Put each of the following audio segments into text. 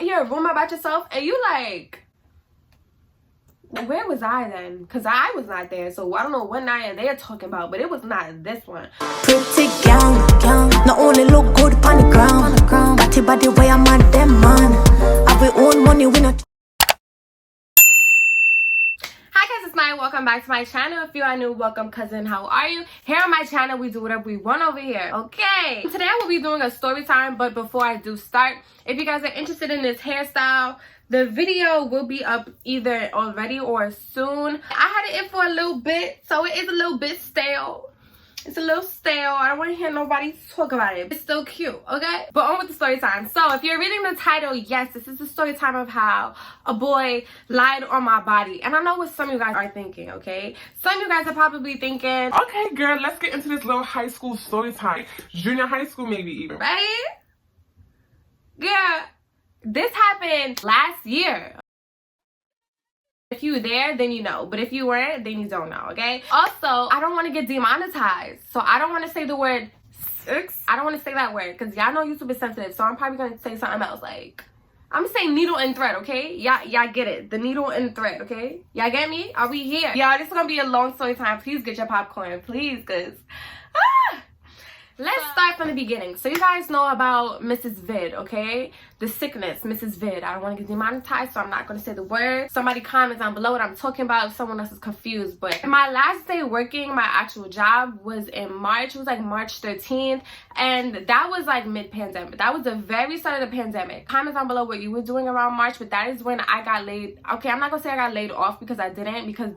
your room about yourself, and you like, where was I then? Because I was not there. So I don't know what night they're talking about, but it was not this one. Pretty young, not only look good on the ground. Batty by the way I'm at them, man. Have we own money, we not. Hi guys, it's Maya. Welcome back to my channel. If you are new, welcome cousin. How are you? Here on my channel, we do whatever we want over here. Okay. Today I will be doing a story time, but before I do start, if you guys are interested in this hairstyle, the video will be up either already or soon. I had it in for a little bit, so it is a little bit stale. It's a little stale. I don't want to hear nobody talk about it. It's still cute, okay? But on with the story time. So if you're reading the title, yes, this is the story time of how a boy lied on my body. And I know what some of you guys are thinking, okay? Some of you guys are probably thinking, okay, girl, let's get into this little high school story time. Junior high school, maybe even. right? Yeah, this happened last year. If you were there, then you know. But if you weren't, then you don't know, okay? Also, I don't want to get demonetized. So I don't want to say the word sex. I don't want to say that word because y'all know YouTube is sensitive. So I'm probably going to say something else. Like, I'm going to say needle and thread, okay? Y'all get it. The needle and thread, okay? Y'all get me? Are we here? Y'all, this is going to be a long story time. Please get your popcorn, please, because... Let's start from the beginning. So you guys know about Mrs. Vid, okay? The sickness, Mrs. Vid. I don't want to get demonetized, so I'm not going to say the word. Somebody comment down below what I'm talking about if someone else is confused. But my last day working, my actual job was in March. It was like March 13th. And that was like mid-pandemic. That was the very start of the pandemic. Comment down below what you were doing around March. But that is when I got laid. Okay, I'm not going to say I got laid off because I didn't. Because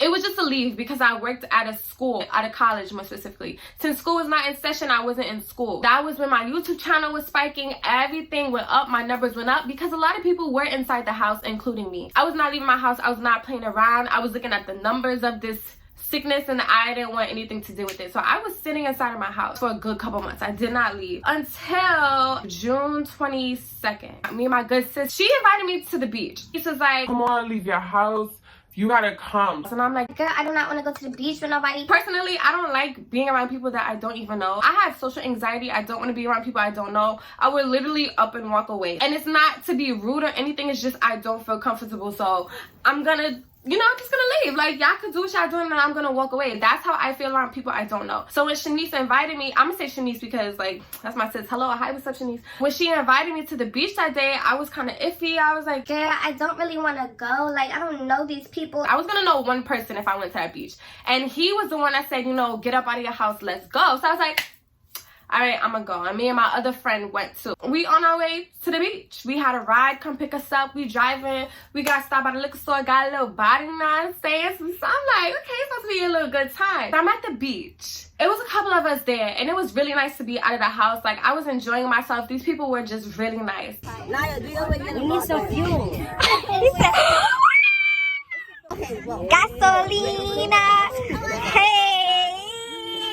it was just a leave because I worked at a school, at a college more specifically. Since school was not in session, I wasn't in school. That was when my YouTube channel was spiking. Everything went up. My numbers went up because a lot of people were inside the house, including me. I was not leaving my house. I was not playing around. I was looking at the numbers of this sickness and I didn't want anything to do with it. So I was sitting inside of my house for a good couple months. I did not leave until June 22nd. Me and my good sis, she invited me to the beach. She was like, come on, leave your house. You gotta come. And I'm like, girl, I do not want to go to the beach with nobody. Personally, I don't like being around people that I don't even know. I have social anxiety. I don't want to be around people I don't know. I would literally up and walk away. And it's not to be rude or anything. It's just I don't feel comfortable. So I'm gonna, I'm just gonna leave. Like, y'all could do what y'all doing and I'm gonna walk away. That's how I feel around people I don't know. So when Shanice invited me, I'm gonna say Shanice because, like, that's my sis. Hello, hi, what's up, Shanice? When she invited me to the beach that day, I was kind of iffy. I was like, girl, I don't really want to go. Like, I don't know these people. I was gonna know one person if I went to that beach. And he was the one that said, get up out of your house, let's go. So I was like, all right, I'm gonna go. And me and my other friend went too. We on our way to the beach. We had a ride come pick us up. We driving. We got stopped by the liquor store. Got a little body nonsense. So I'm like, okay, it's supposed to be a little good time. So I'm at the beach. It was a couple of us there, and it was really nice to be out of the house. Like, I was enjoying myself. These people were just really nice. We need some fuel. Gasolina. Hey.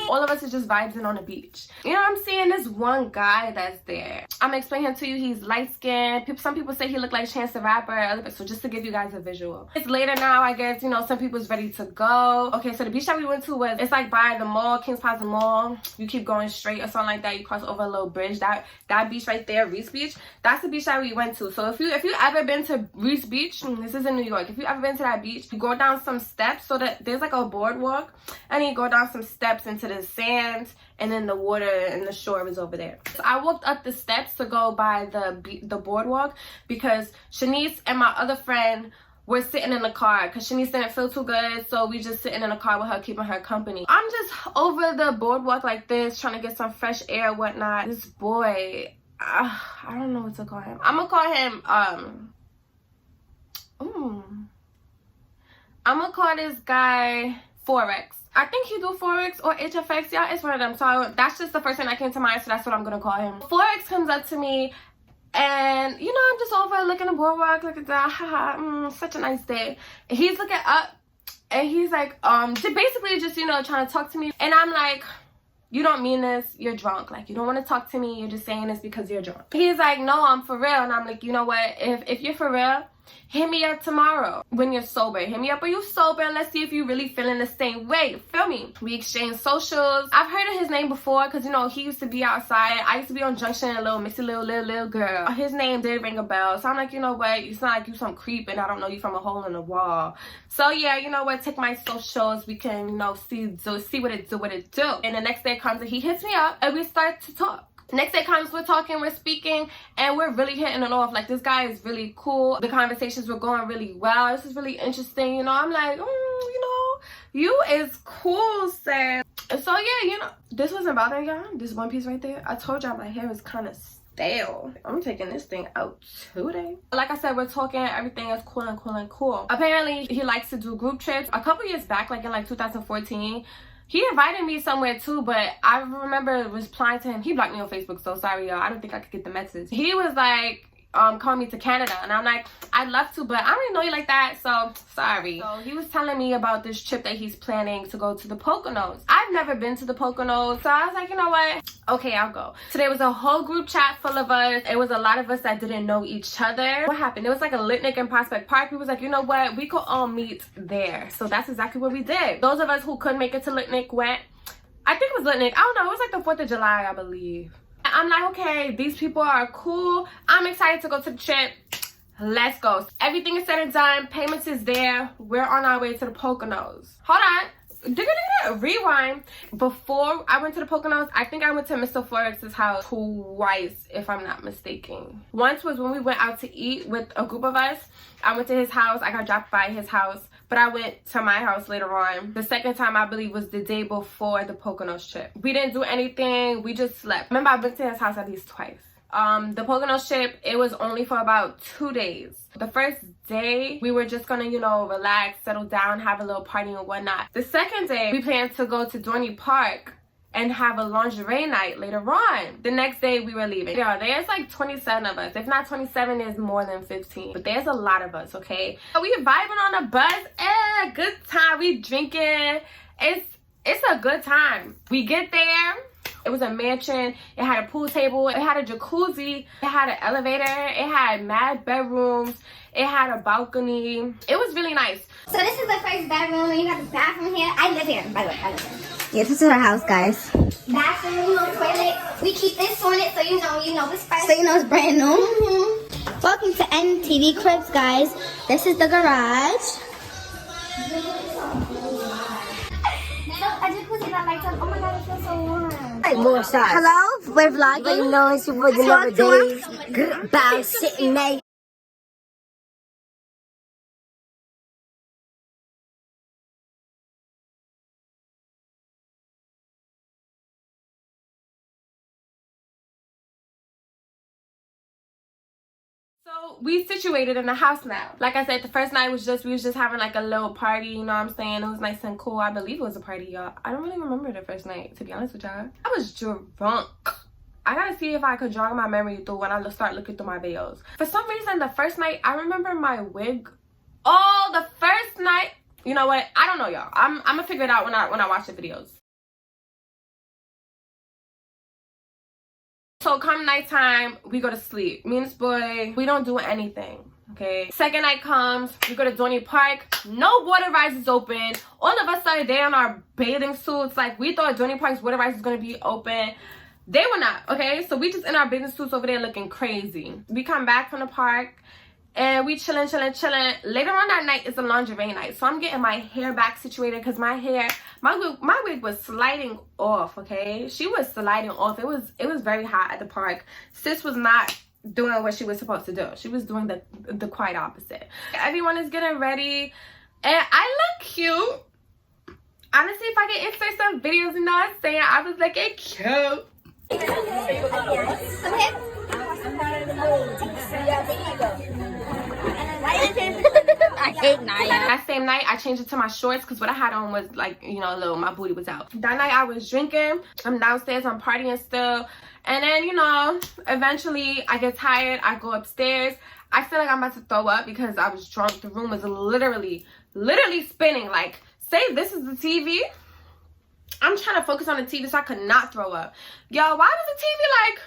All of us is just vibing on the beach. I'm seeing this one guy that's there. I'm explaining him to you. He's light-skinned. Some people say he looked like Chance the Rapper. So just to give you guys a visual. It's later now, I guess. Some people's ready to go. Okay, so the beach that we went to it's like by the mall, Kings Plaza Mall. You keep going straight or something like that. You cross over a little bridge. That beach right there, Reese Beach, that's the beach that we went to. So if you ever been to Reese Beach, this is in New York. If you ever been to that beach, you go down some steps so that there's like a boardwalk, and you go down some steps into the sand, and then the water and the shore is over there. So I walked up the steps to go by the boardwalk because Shanice and my other friend were sitting in the car because Shanice didn't feel too good, so we just sitting in the car with her, keeping her company. I'm just over the boardwalk like this, trying to get some fresh air, whatnot. This boy, I don't know what to call him. I'm gonna call him I'm gonna call this guy Forex. I think he do Forex or HFX. Yeah, it's one of them. So that's just the first thing that came to mind. So that's what I'm going to call him. Forex comes up to me and, I'm just over looking at the boardwalk. Look at that. Such a nice day. And he's looking up and he's like, basically just, trying to talk to me. And I'm like, you don't mean this. You're drunk. Like, you don't want to talk to me. You're just saying this because you're drunk. He's like, no, I'm for real. And I'm like, you know what? If you're for real, hit me up tomorrow when you're sober. Hit me up when you're sober and let's see if you really feeling the same way. You feel me? We exchanged socials. I've heard of his name before because, you know, he used to be outside. I used to be on Junction, a little mixy little girl. His name did ring a bell. So I'm like, you know what? You sound like you some creep and I don't know you from a hole in the wall. So yeah, you know what? Take my socials. We can, you know, see what it do. And the next day comes and he hits me up and we start to talk. Next day comes, we're talking, we're speaking, and we're really hitting it off. Like, this guy is really cool. The conversations were going really well. This is really interesting. You know, I'm like, you know, you is cool, sir. So yeah, you know, this wasn't bothering y'all. This one piece right there. I told y'all my hair is kind of stale. I'm taking this thing out today. Like I said, we're talking. Everything is cool and cool and cool. Apparently, he likes to do group trips. A couple years back, like in like 2014, he invited me somewhere too, but I remember replying to him. He blocked me on Facebook, so sorry, y'all. I don't think I could get the message. He was like, call me to Canada, and I'm like, I'd love to, but I don't even know you like that, so sorry. So he was telling me about this trip that he's planning to go to the Poconos. I've never been to the Poconos, so I was like, you know what, okay, I'll go. So there was a whole group chat full of us. It was a lot of us that didn't know each other. What happened? It was like a litnic in Prospect Park. We was like, you know what, we could all meet there. So that's exactly what we did. Those of us who couldn't make it to litnic went. I think it was litnic, I don't know, it was like the 4th of July, I believe. I'm like, okay, these people are cool. I'm excited to go to the trip. Let's go. Everything is said and done. Payments is there. We're on our way to the Poconos. Hold on. Rewind. Before I went to the Poconos, I think I went to Mr. Florex's house twice, if I'm not mistaken. Once was when we went out to eat with a group of us. I went to his house. I got dropped by his house. But I went to my house later on. The second time, I believe, was the day before the Poconos trip. We didn't do anything. We just slept. Remember, I've been to his house at least twice. The Poconos trip, it was only for about 2 days. The first day, we were just gonna, you know, relax, settle down, have a little party and whatnot. The second day, we planned to go to Dorney Park and have a lingerie night later on. The next day, we were leaving. Yo, there's like 27 of us. If not 27, there's more than 15. But there's a lot of us, okay? We vibing on the bus. Good time. We drinking. It's a good time. We get there. It was a mansion. It had a pool table. It had a jacuzzi. It had an elevator. It had mad bedrooms. It had a balcony. It was really nice. So this is the first bedroom, and you have the bathroom here. I live here, by the way. I live here. Yeah, this is our house, guys. Bathroom, no toilet. We keep this on it so you know it's fresh. So you know it's brand new. Welcome to NTV Cribs, guys. This is the garage. Oh my god, it feels so warm. Hey, more shots. Hello, we're vlogging. You know it's your boy, the Never Days. Bow sitting there. So we situated in the house now. Like I said, the first night was we was just having like a little party, you know what I'm saying? It was nice and cool. I believe it was a party, y'all. I don't really remember the first night, to be honest with y'all. I was drunk. I gotta see if I could jog my memory through when I start looking through my videos. For some reason, the first night, I remember my wig. Oh, the first night. You know what? I don't know, y'all. I'm gonna figure it out when I watch the videos. So come nighttime, we go to sleep. Me and this boy, we don't do anything, okay? Second night comes, we go to Dorney Park. No water rides is open. All of us are there in our bathing suits. Like, we thought Dorney Park's water rides was gonna be open. They were not, okay? So we just in our bathing suits over there looking crazy. We come back from the park and we chilling. Later on that night is a lingerie night. So I'm getting my hair back situated because my wig was sliding off, okay? She was sliding off. It was very hot at the park. Sis was not doing what she was supposed to do. She was doing the quite opposite. Everyone is getting ready and I look cute. Honestly, if I get insert some videos, you know what I'm saying? I was looking cute. I hate Naya. That same night, I changed it to my shorts because what I had on was like, you know, my booty was out. That night, I was drinking. I'm downstairs. I'm partying still. And then, you know, eventually, I get tired. I go upstairs. I feel like I'm about to throw up because I was drunk. The room was literally spinning. Like, say this is the TV. I'm trying to focus on the TV so I could not throw up. Yo, why was the TV like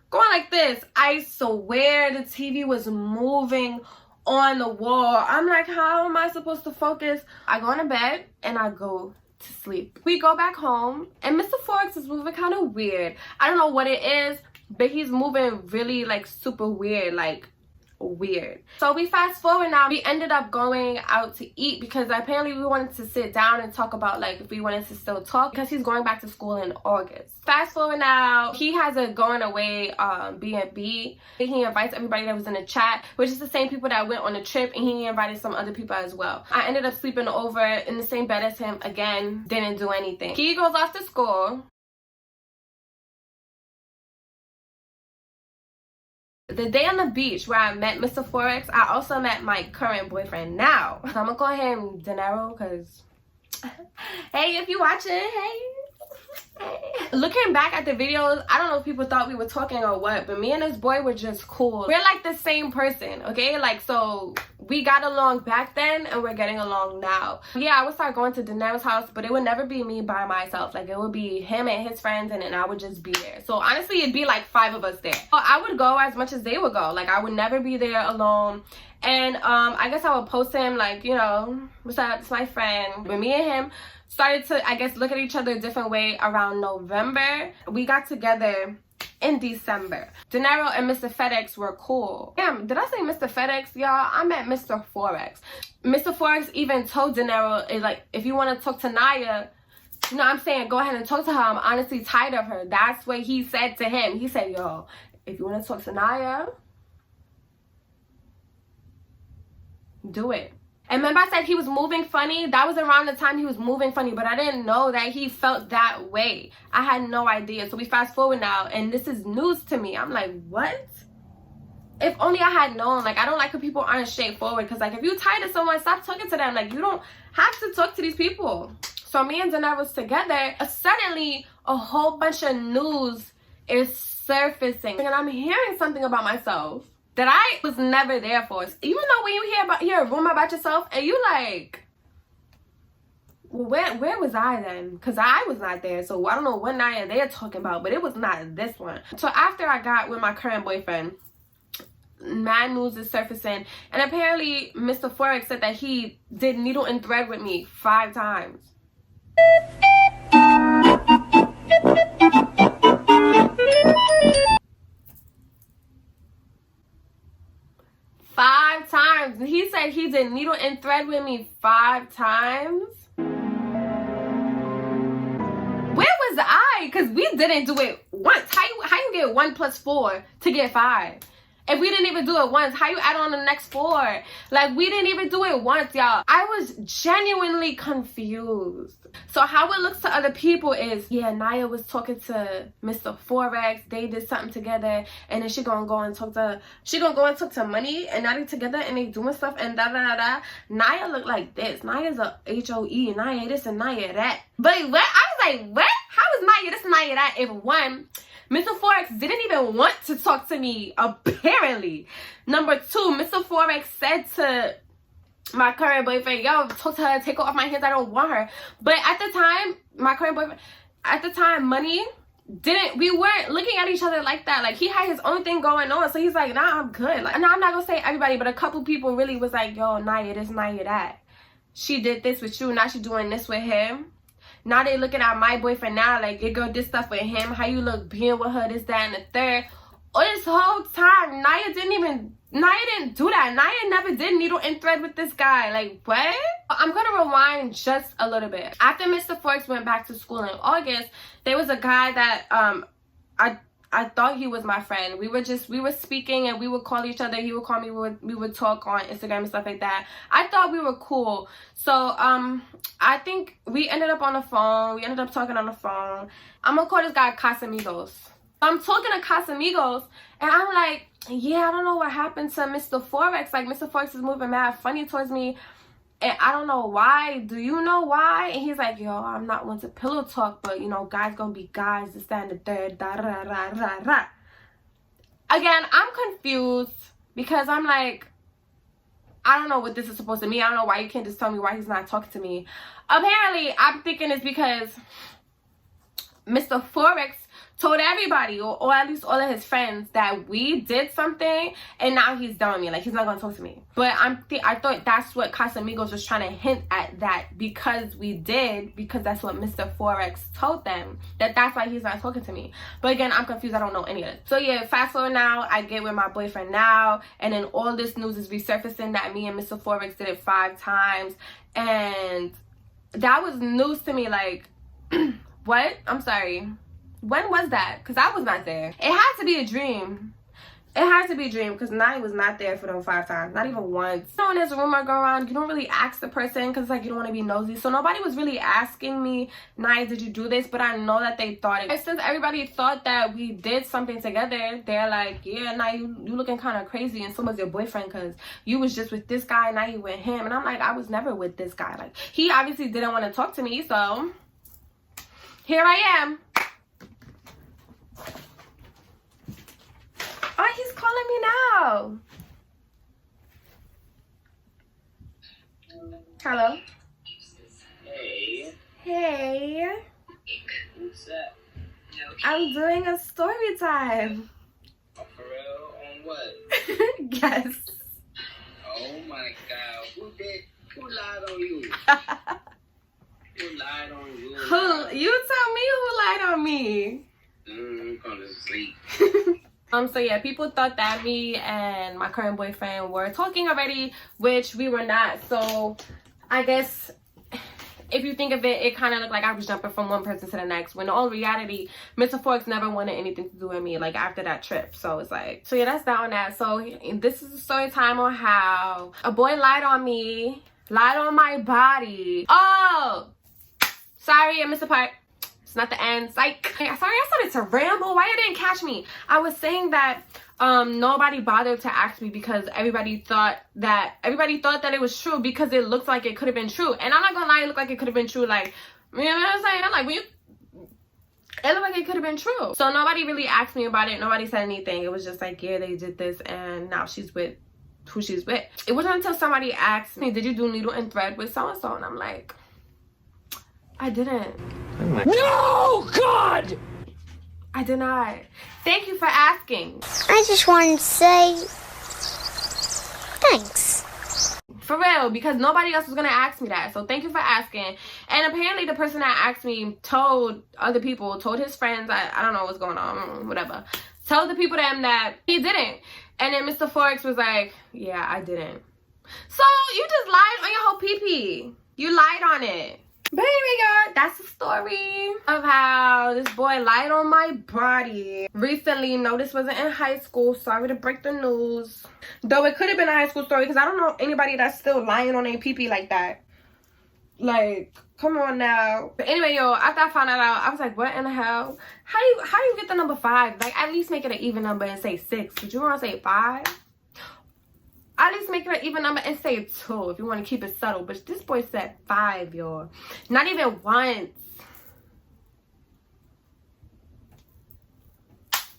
going like this? I swear the TV was moving on the wall. I'm like, how am I supposed to focus? I go into bed and I go to sleep. We go back home and Mr. Forex is moving kind of weird. I don't know what it is, but he's moving really like super weird, like weird. So we fast forward now. We ended up going out to eat because apparently we wanted to sit down and talk about like if we wanted to still talk because he's going back to school in August. Fast forward now, he has a going away B&B. He invites everybody that was in the chat, which is the same people that went on the trip, and he invited some other people as well. I ended up sleeping over in the same bed as him again. Didn't do anything. He goes off to school. The day on the beach where I met Mr. Forex, I also met my current boyfriend now. So I'm gonna call him Dinero because, hey, if you watching, hey. Looking back at the videos, I don't know if people thought we were talking or what, but me and this boy were just cool. We're like the same person, okay? Like, so we got along back then and we're getting along now. Yeah, I would start going to Dinero's house, but it would never be me by myself. Like, it would be him and his friends, and then I would just be there. So honestly, it'd be like 5 of us there. I would go as much as they would go. Like, I would never be there alone. And I guess I would post him like, you know, what's up, it's my friend. But me and him started to, I guess, look at each other a different way around November. We got together in December. Dinero and Mr. FedEx were cool. Damn, did I say Mr. FedEx, y'all? I meant Mr. Forex. Mr. Forex even told Dinero, like, if you want to talk to Naya, you know what I'm saying, go ahead and talk to her. I'm honestly tired of her. That's what he said to him. He said, yo, if you want to talk to Naya, do it. And remember I said he was moving funny? That was around the time he was moving funny, but I didn't know that he felt that way. I had no idea. So we fast forward now, and this is news to me. I'm like, what? If only I had known. Like, I don't like when people aren't straightforward, because like, if you're tired of someone, stop talking to them. Like, you don't have to talk to these people. So me and Dinero was together. Suddenly, a whole bunch of news is surfacing, and I'm hearing something about myself that I was never there for. Even though when you hear a rumor about yourself and you like, well, where was I then? Because I was not there. So I don't know what Naya they're talking about, but it was not this one. So after I got with my current boyfriend, mad news is surfacing. And apparently Mr. Forex said that he did needle and thread with me 5 times. He said he did needle and thread with me 5 times. Where was I? Because we didn't do it once. How you get 1 + 4 to get 5? If we didn't even do it once, how you add on the next 4? Like, we didn't even do it once, y'all. I was genuinely confused. So how it looks to other people is, yeah, Naya was talking to Mr. Forex. They did something together, and then she gonna go and talk to Money, and now they together and they doing stuff and da da da da. Naya look like this. Naya's a HOE. Naya this and Naya that. But what? I was like, what? How is Naya this and Naya that? If one, Mr. Forex didn't even want to talk to me, apparently. Number 2, Mr. Forex said to my current boyfriend, yo, talk to her, take her off my hands, I don't want her. But at the time, my current boyfriend, at the time, Money we weren't looking at each other like that. Like, he had his own thing going on, so he's like, nah, I'm good. Like, nah, I'm not gonna say everybody, but a couple people really was like, yo, Naya this, Naya that. She did this with you, now she doing this with him. Now they looking at my boyfriend now, like, your girl did stuff with him, how you look being with her, this, that, and the third. All this whole time, Naya didn't do that. Naya never did needle and thread with this guy. Like, what? I'm gonna rewind just a little bit. After Mr. Forex went back to school in August, there was a guy that I thought he was my friend. We were speaking, and we would call each other. He would call me. We would talk on Instagram and stuff like that. I thought we were cool. So I think we ended up on the phone. We ended up talking on the phone. I'm gonna call this guy Casamigos. I'm talking to Casamigos, and I'm like, yeah, I don't know what happened to Mr. Forex. Like, Mr. Forex is moving mad funny towards me, and I don't know why. Do you know why? And he's like, yo, I'm not one to pillow talk, but, you know, guys gonna be guys, this, that, and the third, da, da, da, da, da. Again, I'm confused, because I'm like, I don't know what this is supposed to mean. I don't know why you can't just tell me why he's not talking to me. Apparently, I'm thinking it's because Mr. Forex told everybody, or at least all of his friends, that we did something, and now he's done with me. Like, he's not gonna talk to me. But I thought that's what Casamigos was trying to hint at, that because we did, because that's what Mr. Forex told them, that's why he's not talking to me. But again, I'm confused. I don't know any of it. So yeah, fast forward now, I get with my boyfriend now, and then all this news is resurfacing that me and Mr. Forex did it 5 times, and that was news to me. Like, what? I'm sorry. When was that? Because I was not there. It had to be a dream. It has to be a dream, because Naya was not there for them 5 times. Not even once. You know, when there's a rumor going around, you don't really ask the person, because like, you don't want to be nosy. So nobody was really asking me, Naya, did you do this? But I know that they thought it. And since everybody thought that we did something together, they're like, yeah, Naya, you looking kind of crazy, and so was your boyfriend, because you was just with this guy, now you with him. And I'm like, I was never with this guy. Like, he obviously didn't want to talk to me, so here I am. Oh, he's calling me now. Hello. Hey. Hey. What's up? I'm doing a story time. Oh, for real? On what? Yes. Oh my God. Who lied on you? Who lied on you? Who? You tell me who lied on me. I'm going to sleep. So yeah, people thought that me and my current boyfriend were talking already, which we were not. So I guess if you think of it, it kind of looked like I was jumping from one person to the next, when in all reality, Mr. Forex never wanted anything to do with me, like, after that trip. So it's like, so yeah, that's that on that. So this is a story time on how a boy lied on me, lied on my body. Oh, sorry, I missed the part. It's not the end. Psych. Sorry, I started to ramble. Why you didn't catch me? I was saying that nobody bothered to ask me, because everybody thought that it was true, because it looked like it could have been true. And I'm not gonna lie, it looked like it could have been true. Like, you know what I'm saying? I'm like, when you, it looked like it could have been true. So nobody really asked me about it. Nobody said anything. It was just like, yeah, they did this, and now she's with who she's with. It wasn't until somebody asked me, did you do needle and thread with so-and-so? And I'm like, I didn't. No, God! I did not. Thank you for asking. I just wanted to say thanks. For real, because nobody else was gonna ask me that. So thank you for asking. And apparently the person that asked me told other people, told his friends, I don't know what's going on, whatever. Told the people them that he didn't. And then Mr. Forex was like, yeah, I didn't. So you just lied on your whole pee-pee. You lied on it. But anyway, y'all, that's the story of how this boy lied on my body recently. No, this wasn't in high school. Sorry to break the news. Though it could have been a high school story, because I don't know anybody that's still lying on a pee-pee like that. Like, come on now. But anyway, yo, after I found that out, I was like, what in the hell? How do you get the number 5? Like, at least make it an even number and say 6. But you want to say 5? At least make it an even number and say 2 if you want to keep it subtle. But this boy said 5, y'all. Not even once.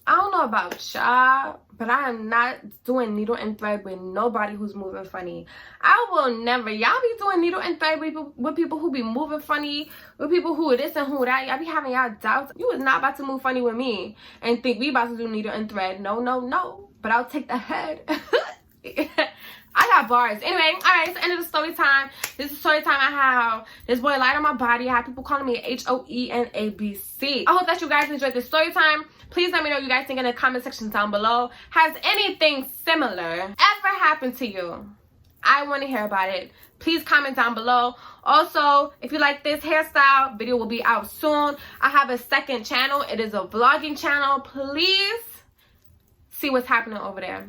I don't know about y'all, but I am not doing needle and thread with nobody who's moving funny. I will never. Y'all be doing needle and thread with people who be moving funny, with people who this and who that. Y'all be having y'all doubts. You was not about to move funny with me and think we about to do needle and thread. No, no, no. But I'll take the head. I got bars. Anyway, alright, it's the end of the story time. This is story time I have this boy lied on my body. I have people calling me HOENABC. I hope that you guys enjoyed this story time. Please let me know what you guys think in the comment section down below. Has anything similar ever happened to you? I want to hear about it. Please comment down below. Also, if you like this hairstyle, video will be out soon. I have a second channel. It is a vlogging channel. Please see what's happening over there.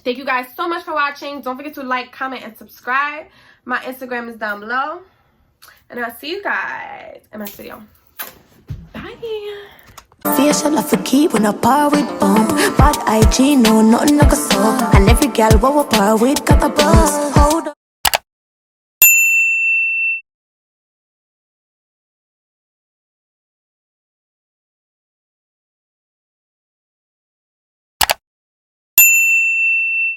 Thank you guys so much for watching. Don't forget to like, comment, and subscribe. My Instagram is down below. And I'll see you guys in my next video. Bye. Facial I forget when I par with bump. Bad IG, no, nothing like a song. And every gal what we par with got a buzz. Hold up.